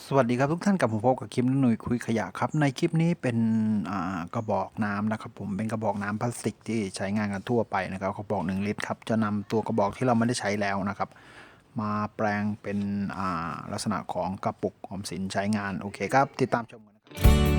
สวัสดีครับทุกท่านกลับมาพบกับคลิปหนุ่ยคุยขยะครับในคลิปนี้เป็นกระบอกน้ำนะครับผมเป็นกระบอกน้ำพลาสติกที่ใช้งานกันทั่วไปนะครับกระบอก1 ลิตรครับจะนำตัวกระบอกที่เราไม่ได้ใช้แล้วนะครับมาแปลงเป็นลักษณะของกระปุกออมสินใช้งานโอเคครับติดตามชมกันนะครับ